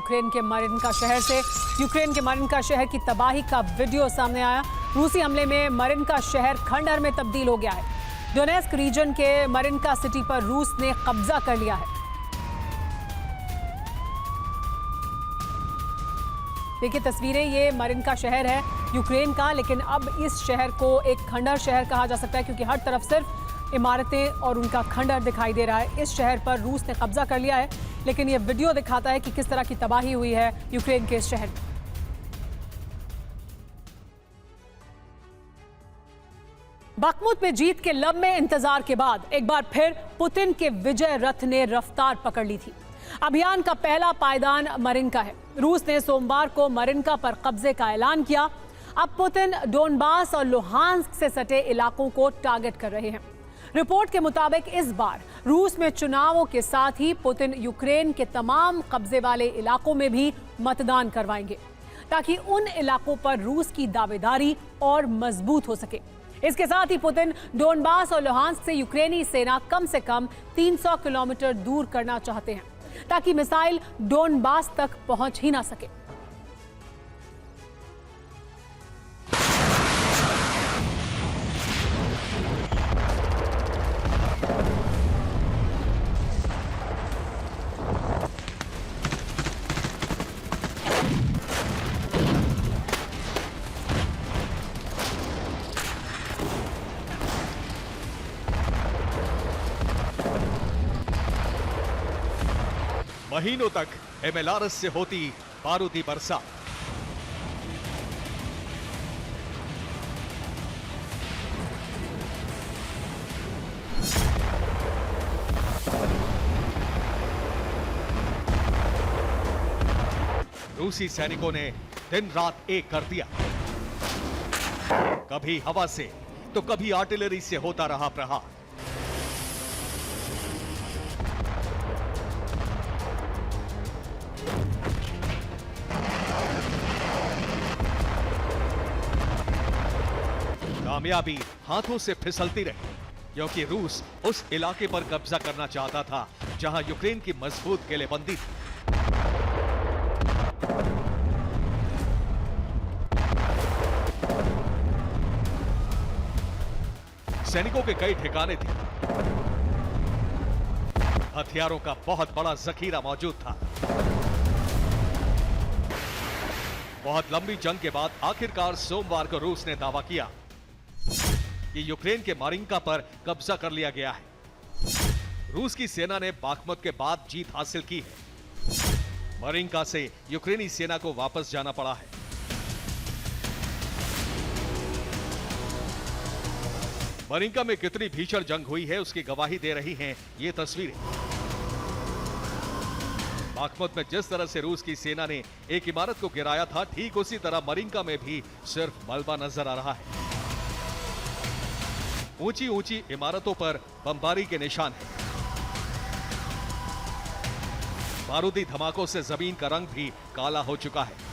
Ukraine के मरिनका शहर से। यूक्रेन के मरिनका शहर की तबाही का वीडियो सामने आया। रूसी हमले में मरिनका शहर खंडहर में तब्दील हो गया है। डोनेस्क रीजन के मरिनका सिटी पर रूस ने कब्जा कर लिया है। देखिए तस्वीरें, ये मरिनका शहर है यूक्रेन का, लेकिन अब इस शहर को एक खंडहर शहर कहा जा सकता है क्योंकि हर तरफ सिर्फ इमारतें और उनका खंडहर दिखाई दे रहा है। इस शहर पर रूस ने कब्जा कर लिया है, लेकिन ये वीडियो दिखाता है कि किस तरह की तबाही हुई है यूक्रेन के इस शहर में। बखमुत में जीत के लंबे इंतजार के बाद एक बार फिर पुतिन के विजय रथ ने रफ्तार पकड़ ली थी। अभियान का पहला पायदान मरिनका है। रूस ने सोमवार को मरिनका पर कब्जे का ऐलान किया। अब पुतिन डोनबास और लुहांस्क से सटे इलाकों को टारगेट कर रहे हैं। रिपोर्ट के मुताबिक इस बार रूस में चुनावों के साथ ही पुतिन यूक्रेन के तमाम कब्जे वाले इलाकों में भी मतदान करवाएंगे ताकि उन इलाकों पर रूस की दावेदारी और मजबूत हो सके। इसके साथ ही पुतिन डोनबास और लुहांस्क से यूक्रेनी सेना कम से कम 300 किलोमीटर दूर करना चाहते हैं ताकि मिसाइल डोनबास तक पहुंच ही ना सके। महीनों तक एमएलआरएस से होती बारूदी बरसात। रूसी सैनिकों ने दिन रात एक कर दिया। कभी हवा से तो कभी आर्टिलरी से होता रहा प्रहार। कामयाबी हाथों से फिसलती रही क्योंकि रूस उस इलाके पर कब्जा करना चाहता था जहां यूक्रेन की मजबूत किलेबंदी थी। सैनिकों के कई ठिकाने थे। हथियारों का बहुत बड़ा जखीरा मौजूद था। बहुत लंबी जंग के बाद आखिरकार सोमवार को रूस ने दावा किया कि यूक्रेन के मरिनका पर कब्जा कर लिया गया है। रूस की सेना ने बाखमुत के बाद जीत हासिल की है। मरिनका से यूक्रेनी सेना को वापस जाना पड़ा है। मरिनका में कितनी भीषण जंग हुई है उसकी गवाही दे रही हैं ये तस्वीरें। बाखमुत में जिस तरह से रूस की सेना ने एक इमारत को गिराया था, ठीक उसी तरह मरिनका में भी सिर्फ मलबा नजर आ रहा है। ऊंची ऊंची इमारतों पर बमबारी के निशान हैं। बारूदी धमाकों से जमीन का रंग भी काला हो चुका है।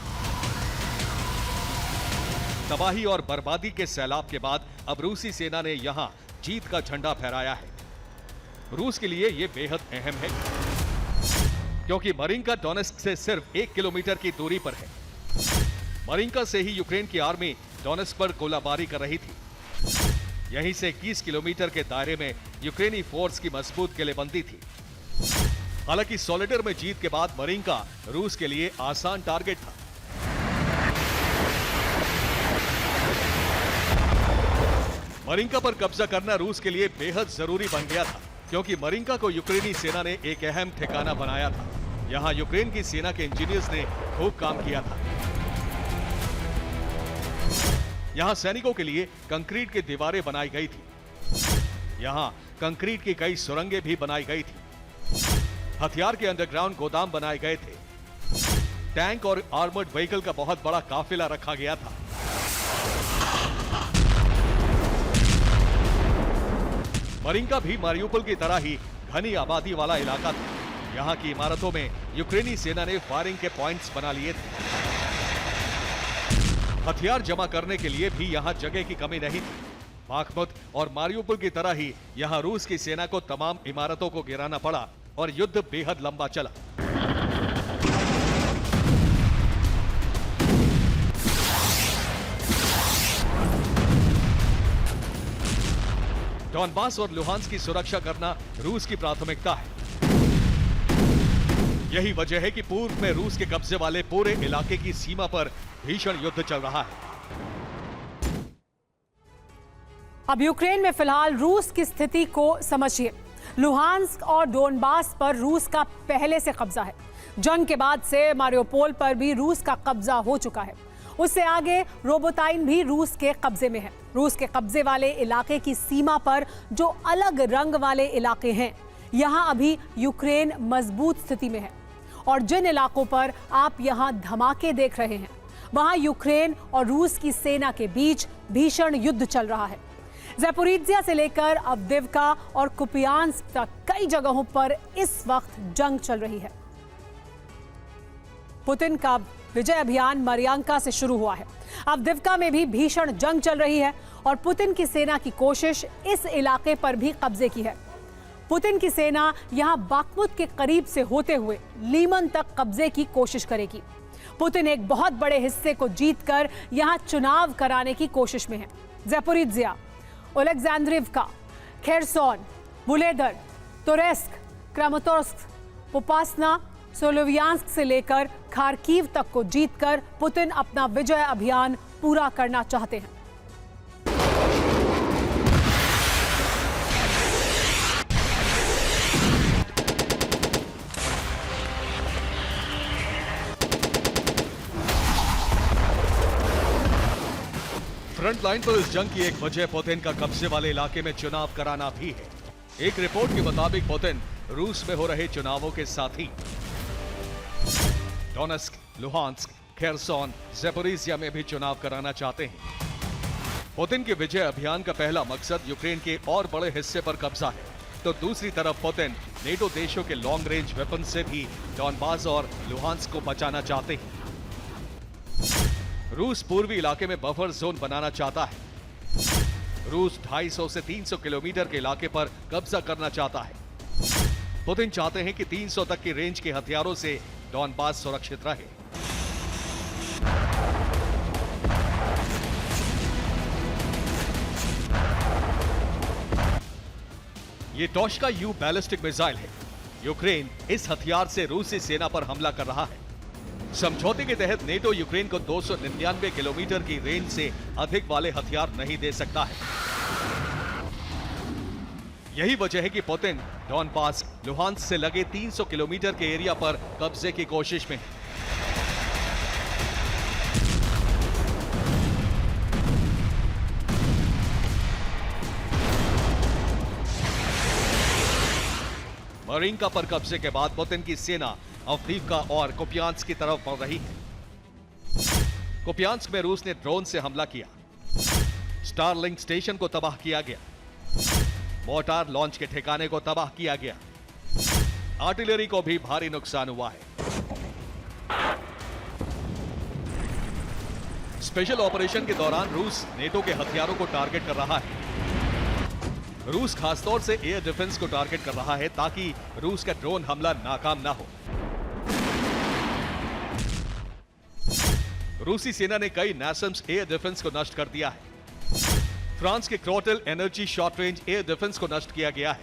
तबाही और बर्बादी के सैलाब के बाद अब रूसी सेना ने यहां जीत का झंडा फहराया है। रूस के लिए यह बेहद अहम है क्योंकि मरिनका डोनेस्क से सिर्फ 1 किलोमीटर की दूरी पर है। मरिनका से ही यूक्रेन की आर्मी डोनेस्क पर गोलाबारी कर रही थी। यहीं से 21 किलोमीटर के दायरे में यूक्रेनी फोर्स की मजबूत किलेबंदी थी। हालांकि सोलिडर में जीत के बाद मरिनका रूस के लिए आसान टारगेट था। मरिनका पर कब्जा करना रूस के लिए बेहद जरूरी बन गया था क्योंकि मरिनका को यूक्रेनी सेना ने एक अहम ठिकाना बनाया था। यहां यूक्रेन की सेना के इंजीनियर्स ने खूब काम किया था। यहां सैनिकों के लिए कंक्रीट की दीवारें बनाई गई थी। यहां कंक्रीट की कई सुरंगें भी बनाई गई थी। हथियार के अंडरग्राउंड गोदाम बनाए गए थे। टैंक और आर्मर्ड व्हीकल का बहुत बड़ा काफिला रखा गया था। मरिनका भी मारियुपोल की तरह ही घनी आबादी वाला इलाका था। यहां की इमारतों में यूक्रेनी सेना ने फायरिंग के पॉइंट्स बना लिए थे। हथियार जमा करने के लिए भी यहां जगह की कमी नहीं थी। बाखमुत और मारियुपोल की तरह ही यहां रूस की सेना को तमाम इमारतों को गिराना पड़ा और युद्ध बेहद लंबा चला। डॉनबास और लुहांस्क की सुरक्षा करना रूस की प्राथमिकता है। यही वजह है कि पूर्व में रूस के कब्जे वाले पूरे इलाके की सीमा पर भीषण युद्ध चल रहा है। अब यूक्रेन में फिलहाल रूस की स्थिति को समझिए। लुहांस्क और डोनबास पर रूस का पहले से कब्जा है। जंग के बाद से मारियोपोल पर भी रूस का कब्जा हो चुका है। उससे आगे रोबोताइन भी रूस के कब्जे में है। रूस के कब्जे वाले इलाके की सीमा पर जो अलग रंग वाले इलाके हैं, यहां अभी यूक्रेन मजबूत स्थिति में है। और जिन इलाकों पर आप यहां धमाके देख रहे हैं, वहां यूक्रेन और रूस की सेना के बीच भीषण युद्ध चल रहा है। ज़ैपोरिज़िया से लेकर अवदिव्का और कुपियांस्क तक कई जगहों पर इस वक्त जंग चल रही है। पुतिन का विजय अभियान मरियांका से शुरू हुआ है। अवदिव्का में भी भीषण जंग चल रही है और पुतिन की सेना की कोशिश इस इलाके पर भी कब्जे की है। पुतिन की सेना यहां बाखमुत के करीब से होते हुए लीमन तक कब्जे की कोशिश करेगी। पुतिन एक बहुत बड़े हिस्से को जीतकर यहां चुनाव कराने की कोशिश में है। ज़ैपोरिज़िया, ओलेक्जेंड्रिवका, खेरसोन, बुलेदर, तोरेस्क, क्रामातोर्स्क, पोपासना, सोलोवियांस्क से लेकर खार्कीव तक को जीतकर पुतिन अपना विजय अभियान पूरा करना चाहते हैं। फ्रंट लाइन पर इस जंग की एक वजह पुतिन का कब्जे वाले इलाके में चुनाव कराना भी है। एक रिपोर्ट के मुताबिक पुतिन रूस में हो रहे चुनावों के साथ ही डोनेस्क, लुहांस्क, खेरसोन, ज़ैपोरिज़िया में भी चुनाव कराना चाहते हैं। पुतिन के विजय अभियान का पहला मकसद यूक्रेन के और बड़े हिस्से पर कब्जा है, तो दूसरी तरफ पुतिन नेटो देशों के लॉन्ग रेंज वेपन से भी डॉनबास और लुहांस्क को बचाना चाहते हैं। रूस पूर्वी इलाके में बफर जोन बनाना चाहता है। रूस 250 से 300 किलोमीटर के इलाके पर कब्जा करना चाहता है। पुतिन चाहते हैं कि 300 तक की रेंज के हथियारों से डॉनबास सुरक्षित रहे। ये टोश्का यू बैलिस्टिक मिसाइल है। यूक्रेन इस हथियार से रूसी सेना पर हमला कर रहा है। समझौते के तहत नेटो यूक्रेन को 299 किलोमीटर की रेंज से अधिक वाले हथियार नहीं दे सकता है। यही वजह है कि पुतिन डॉनबास, लुहांस्क से लगे 300 किलोमीटर के एरिया पर कब्जे की कोशिश में है। मरिंका पर कब्जे के बाद पुतिन की सेना अवदिव्का और कुपियांस्क की तरफ बढ़ रही है। कुपियांस्क में रूस ने ड्रोन से हमला किया। स्टारलिंक स्टेशन को तबाह किया गया। मोर्टार लॉन्च के ठिकाने को तबाह किया गया। आर्टिलरी को भी भारी नुकसान हुआ है। स्पेशल ऑपरेशन के दौरान रूस नेटो के हथियारों को टारगेट कर रहा है। रूस खासतौर से एयर डिफेंस को टारगेट कर रहा है ताकि रूस का ड्रोन हमला नाकाम ना हो। रूसी सेना ने कई नासम्स एयर डिफेंस को नष्ट कर दिया है। फ्रांस के Crotale energy short range air defence को नष्ट किया गया है।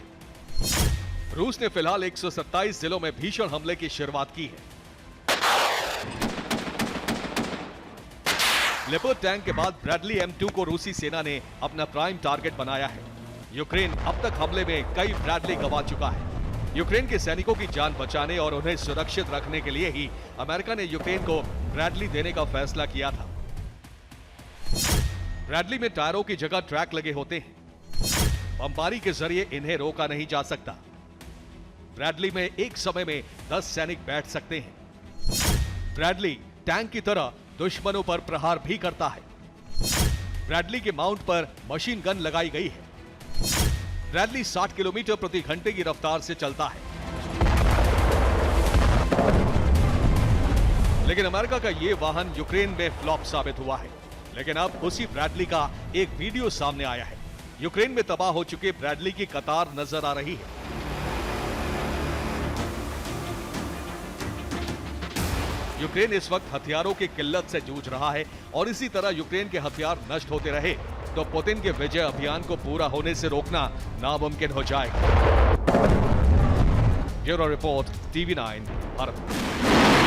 रूस ने फिलहाल 127 जिलों में भीषण हमले की शुरुआत की है। लेपर्ड टैंक के बाद ब्रैडली M2 को रूसी सेना ने अपना प्राइम टारगेट बनाया है। यूक्रेन अब तक हमले में कई ब्रैडली गंवा चुका है। यूक्रेन के सैनिकों की जान बचाने और उन्हें सुरक्षित रखने के लिए ही अमेरिका ने यूक्रेन को ब्रैडली देने का फैसला किया था। ब्रैडली में टायरों की जगह ट्रैक लगे होते हैं। बमबारी के जरिए इन्हें रोका नहीं जा सकता। ब्रैडली में एक समय में 10 सैनिक बैठ सकते हैं। ब्रैडली टैंक की तरह दुश्मनों पर प्रहार भी करता है। ब्रैडली के माउंट पर मशीन गन लगाई गई है। ब्रैडली 60 किलोमीटर प्रति घंटे की रफ्तार से चलता है। लेकिन अमेरिका का यह वाहन यूक्रेन में फ्लॉप साबित हुआ है। लेकिन अब उसी ब्रैडली का एक वीडियो सामने आया है। यूक्रेन में तबाह हो चुके ब्रैडली की कतार नजर आ रही है। यूक्रेन इस वक्त हथियारों की किल्लत से जूझ रहा है और इसी तरह यूक्रेन के हथियार नष्ट होते रहे तो पुतिन के विजय अभियान को पूरा होने से रोकना नामुमकिन हो जाएगा। Bureau report, TV9 Bharat.